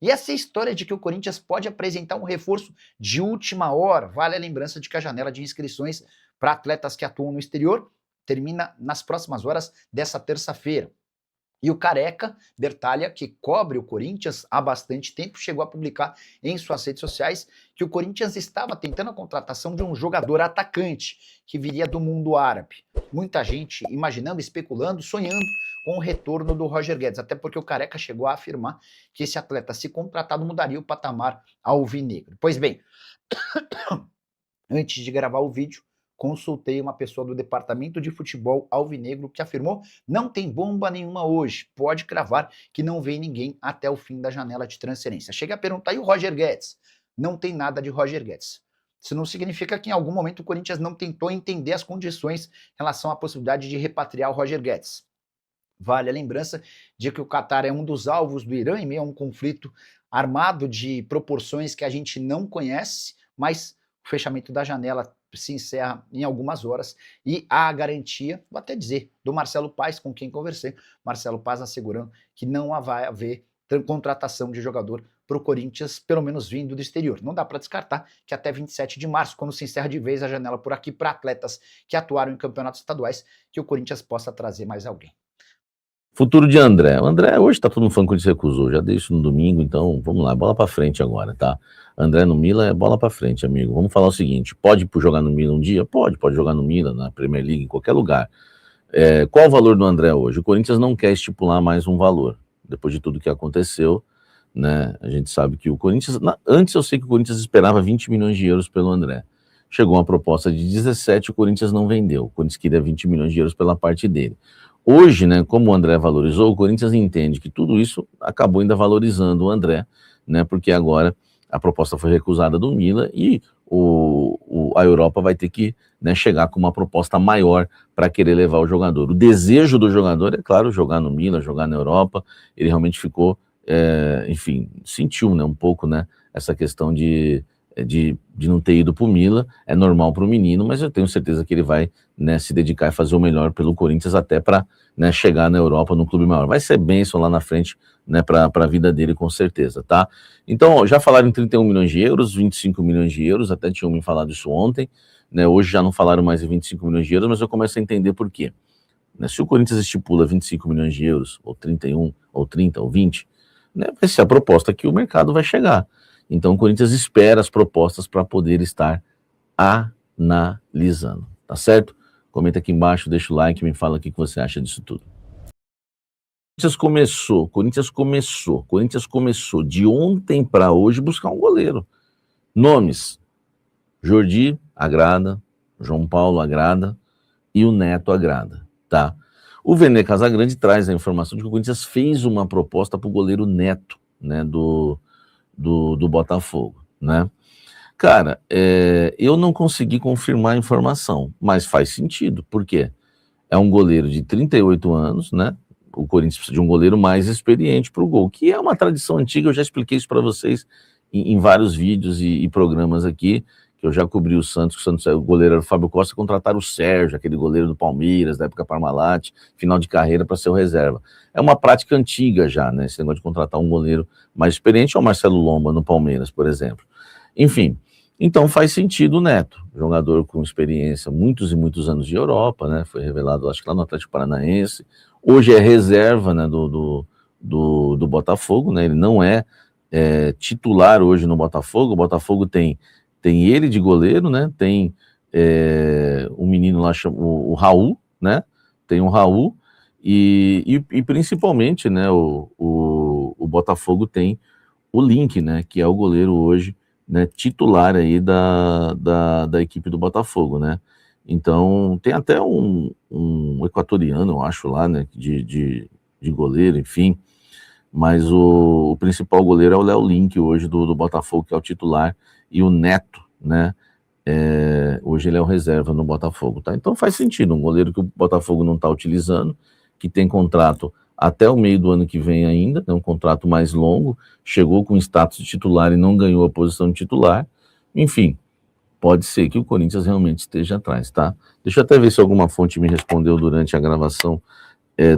E essa história de que o Corinthians pode apresentar um reforço de última hora, vale a lembrança de que a janela de inscrições para atletas que atuam no exterior termina nas próximas horas dessa terça-feira. E o Careca Bertalha, que cobre o Corinthians há bastante tempo, chegou a publicar em suas redes sociais que o Corinthians estava tentando a contratação de um jogador atacante que viria do mundo árabe. Muita gente imaginando, especulando, sonhando com o retorno do Roger Guedes, até porque o Careca chegou a afirmar que esse atleta, se contratado, mudaria o patamar alvinegro. Pois bem, antes de gravar o vídeo, consultei uma pessoa do departamento de futebol alvinegro que afirmou: não tem bomba nenhuma hoje, pode cravar que não vem ninguém até o fim da janela de transferência. Chega a perguntar, e o Roger Guedes? Não tem nada de Roger Guedes. Isso não significa que em algum momento o Corinthians não tentou entender as condições em relação à possibilidade de repatriar o Roger Guedes. Vale a lembrança de que o Catar é um dos alvos do Irã em meio a um conflito armado de proporções que a gente não conhece, mas o fechamento da janela se encerra em algumas horas e há a garantia, vou até dizer, do Marcelo Paes, com quem conversei, Marcelo Paes assegurando que não vai haver contratação de jogador para o Corinthians, pelo menos vindo do exterior. Não dá para descartar que até 27 de março, quando se encerra de vez a janela por aqui para atletas que atuaram em campeonatos estaduais, que o Corinthians possa trazer mais alguém. Futuro de André. O André, hoje tá todo mundo falando que ele se recusou, já dei isso no domingo, então vamos lá, bola pra frente agora, tá? André no Milan é bola pra frente, amigo. Vamos falar o seguinte, pode jogar no Milan um dia? Pode jogar no Milan, na Premier League, em qualquer lugar. Qual o valor do André hoje? O Corinthians não quer estipular mais um valor, depois de tudo que aconteceu, né? A gente sabe que o Corinthians, antes eu sei que o Corinthians esperava 20 milhões de euros pelo André. Chegou uma proposta de 17, o Corinthians não vendeu. O Corinthians queria 20 milhões de euros pela parte dele. Hoje, né, como o André valorizou, o Corinthians entende que tudo isso acabou ainda valorizando o André, né, porque agora a proposta foi recusada do Milan e a Europa vai ter que, né, chegar com uma proposta maior para querer levar o jogador. O desejo do jogador é, claro, jogar no Milan, jogar na Europa. Ele realmente ficou, enfim, sentiu, né, um pouco, né, essa questão de não ter ido para o Milan. É normal para o menino, mas eu tenho certeza que ele vai, né, se dedicar e fazer o melhor pelo Corinthians até para, né, chegar na Europa num clube maior. Vai ser bênção lá na frente, né, para a vida dele, com certeza, tá? Então, já falaram em 31 milhões de euros, 25 milhões de euros, até tinham me falado isso ontem, né? Hoje já não falaram mais em 25 milhões de euros, mas eu começo a entender por quê. Né, se o Corinthians estipula 25 milhões de euros, ou 31, ou 30, ou 20, né, vai ser a proposta que o mercado vai chegar. Então o Corinthians espera as propostas para poder estar analisando, tá certo? Comenta aqui embaixo, deixa o like, me fala o que você acha disso tudo. Corinthians começou de ontem para hoje buscar um goleiro. Nomes: Jordi agrada, João Paulo agrada e o Neto agrada, tá? O Vene Casagrande traz a informação de que o Corinthians fez uma proposta para o goleiro Neto, né, do Botafogo, né? Cara, eu não consegui confirmar a informação, mas faz sentido, porque é um goleiro de 38 anos, né? O Corinthians precisa de um goleiro mais experiente para o gol, que é uma tradição antiga. Eu já expliquei isso para vocês em vários vídeos e programas aqui, que eu já cobri o Santos, o goleiro era o Fábio Costa, contrataram o Sérgio, aquele goleiro do Palmeiras, da época Parmalat, final de carreira, para ser o reserva. É uma prática antiga já, né, esse negócio de contratar um goleiro mais experiente, ou Marcelo Lomba no Palmeiras, por exemplo. Enfim, então faz sentido o Neto, jogador com experiência, muitos e muitos anos de Europa, né, foi revelado, acho que lá no Atlético Paranaense, hoje é reserva, né, do Botafogo, né, ele não é titular hoje no Botafogo. O Botafogo tem ele de goleiro, né? Tem um menino lá, o Raul, né? Tem o Raul e principalmente, né? O Botafogo tem o Link, né? Que é o goleiro hoje, né? Titular aí da equipe do Botafogo, né? Então tem até um equatoriano, eu acho lá, né? De goleiro, enfim. Mas o principal goleiro é o Léo Link hoje do Botafogo, que é o titular, e o Neto, né, hoje ele é o reserva no Botafogo, tá? Então faz sentido, um goleiro que o Botafogo não está utilizando, que tem contrato até o meio do ano que vem ainda, é um contrato mais longo, chegou com status de titular e não ganhou a posição de titular, enfim, pode ser que o Corinthians realmente esteja atrás, tá? Deixa eu até ver se alguma fonte me respondeu durante a gravação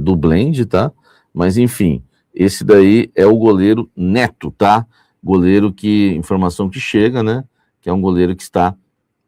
do Blend, tá? Mas enfim, Esse daí é o goleiro Neto, tá? Goleiro que, informação que chega, né? Que é um goleiro que está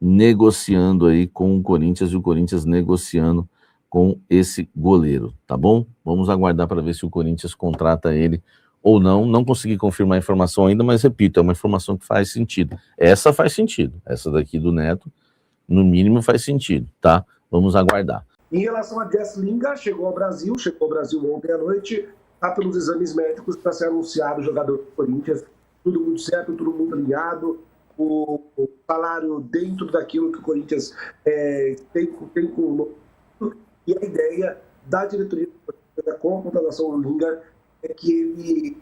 negociando aí com o Corinthians e o Corinthians negociando com esse goleiro, tá bom? Vamos aguardar para ver se o Corinthians contrata ele ou não. Não consegui confirmar a informação ainda, mas repito, é uma informação que faz sentido. Essa faz sentido, essa daqui do Neto, no mínimo faz sentido, tá? Vamos aguardar. Em relação a Jess Lingard, chegou ao Brasil ontem à noite, está pelos exames médicos para ser anunciado o jogador do Corinthians. Tudo muito certo, tudo muito alinhado. O salário dentro daquilo que o Corinthians tem com e a ideia da diretoria do Corinthians, com a contratação do Lingard, é que ele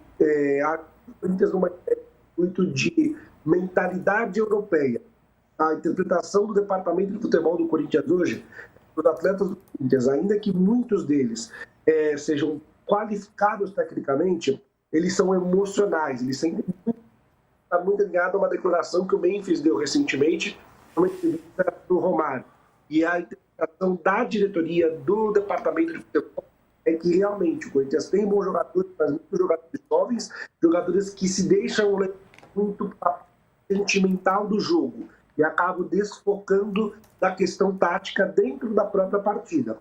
o Corinthians numa ideia muito de mentalidade europeia. A interpretação do departamento de futebol do Corinthians hoje, os atletas do Corinthians, ainda que muitos deles sejam qualificados tecnicamente, eles são emocionais, eles sentem está muito ligado a uma declaração que o Memphis deu recentemente, uma entrevista do Romário. E a interpretação da diretoria do departamento de futebol é que realmente o Corinthians tem bons jogadores, mas muitos jogadores jovens, jogadores que se deixam levar muito para o sentimental do jogo e acabam desfocando da questão tática dentro da própria partida.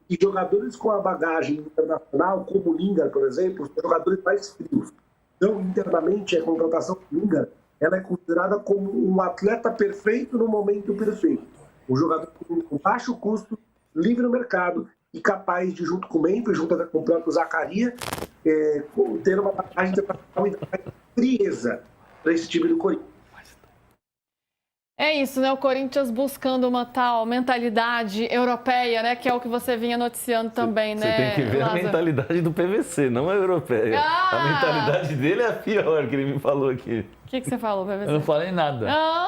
E jogadores com a bagagem internacional, como o Lingard, por exemplo, são jogadores mais frios. Então, internamente, a contratação do Lingard, ela é considerada como um atleta perfeito no momento perfeito. Um jogador com baixo custo, livre no mercado e capaz de, junto com o Memphis, junto com o próprio Zaccaria, ter uma bagagem internacional e dar frieza para esse time do Corinthians. É isso, né? O Corinthians buscando uma tal mentalidade europeia, né? Que é o que você vinha noticiando também, né? Você tem que ver Lázaro? A mentalidade do PVC, não a europeia. A mentalidade dele é a pior, que ele me falou aqui. O que você falou, PVC? Eu não falei nada.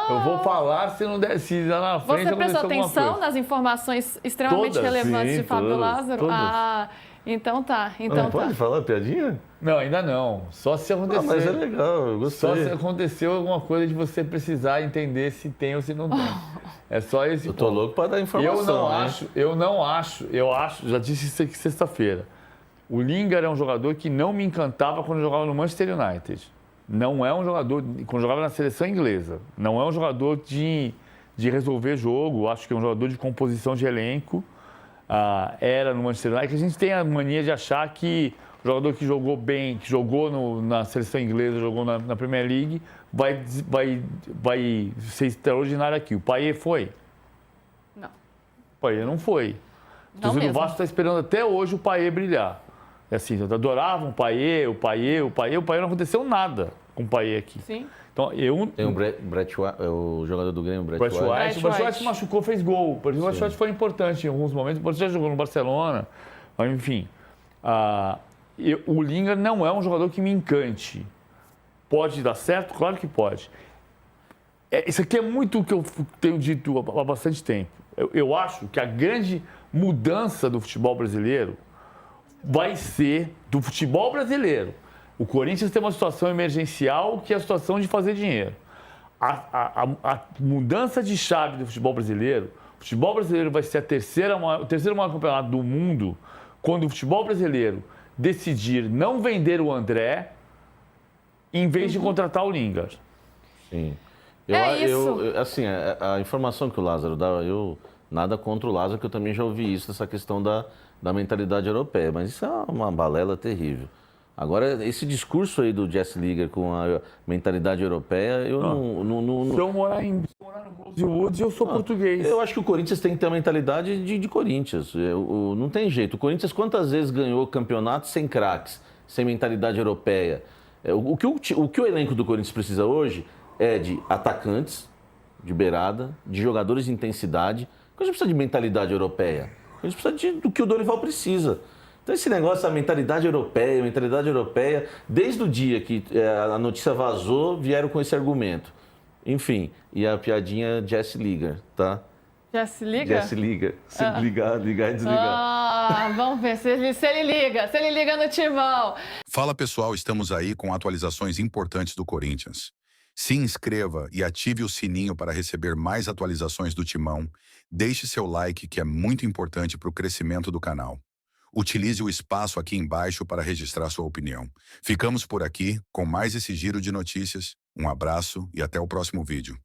Eu vou falar se não der, se lá na frente você prestou atenção nas informações extremamente relevantes de Fábio Lázaro? Todas. Então tá. Pode falar piadinha? Não, ainda não. Só se acontecer. Mas é legal, eu gostei. Só se aconteceu alguma coisa de você precisar entender se tem ou se não tem. É só esse ponto. Eu tô louco para dar informação. Eu não acho, já disse isso aqui sexta-feira. O Lingard é um jogador que não me encantava quando jogava no Manchester United. Não é um jogador, quando jogava na seleção inglesa, não é um jogador de resolver jogo, acho que é um jogador de composição de elenco. Era no Manchester United, que a gente tem a mania de achar que o jogador que jogou bem, que jogou na seleção inglesa, jogou na Premier League, vai ser extraordinário aqui. O Payet foi? Não. O Payet não foi. O torcedor do Vasco está esperando até hoje o Payet brilhar. É assim, adoravam o Payet não aconteceu nada com o Payet aqui. Sim. Então, tem o jogador do Grêmio, Brett White. O Brett White se machucou, fez gol. O Brett White foi importante em alguns momentos. O Brett já jogou no Barcelona. Mas, enfim, o Lingard não é um jogador que me encante. Pode dar certo? Claro que pode. Isso aqui é muito o que eu tenho dito há bastante tempo. Eu acho que a grande mudança do futebol brasileiro vai ser do futebol brasileiro. O Corinthians tem uma situação emergencial que é a situação de fazer dinheiro. A mudança de chave do futebol brasileiro, o futebol brasileiro vai ser o terceiro maior campeonato do mundo quando o futebol brasileiro decidir não vender o André em vez de contratar o Lingard. Sim. Isso. A informação que o Lázaro dá, nada contra o Lázaro, que eu também já ouvi isso, essa questão da mentalidade europeia, mas isso é uma balela terrível. Agora, esse discurso aí do Jess Lingard com a mentalidade europeia, eu não... Se eu morar no Goldswoods, eu sou português. Eu acho que o Corinthians tem que ter a mentalidade de Corinthians. Não tem jeito. O Corinthians quantas vezes ganhou campeonatos sem craques, sem mentalidade europeia? O que o elenco do Corinthians precisa hoje é de atacantes de beirada, de jogadores de intensidade. A gente precisa de mentalidade europeia. A gente precisa do que o Dorival precisa. Então esse negócio, a mentalidade europeia, desde o dia que a notícia vazou, vieram com esse argumento. Enfim, e a piadinha Jess Lingard, tá? Jess Lingard? Jess Lingard. Se ligar e desligar. Vamos ver se ele liga no timão. Fala pessoal, estamos aí com atualizações importantes do Corinthians. Se inscreva e ative o sininho para receber mais atualizações do Timão. Deixe seu like, que é muito importante para o crescimento do canal. utilize o espaço aqui embaixo para registrar sua opinião. Ficamos por aqui com mais esse giro de notícias. Um abraço e até o próximo vídeo.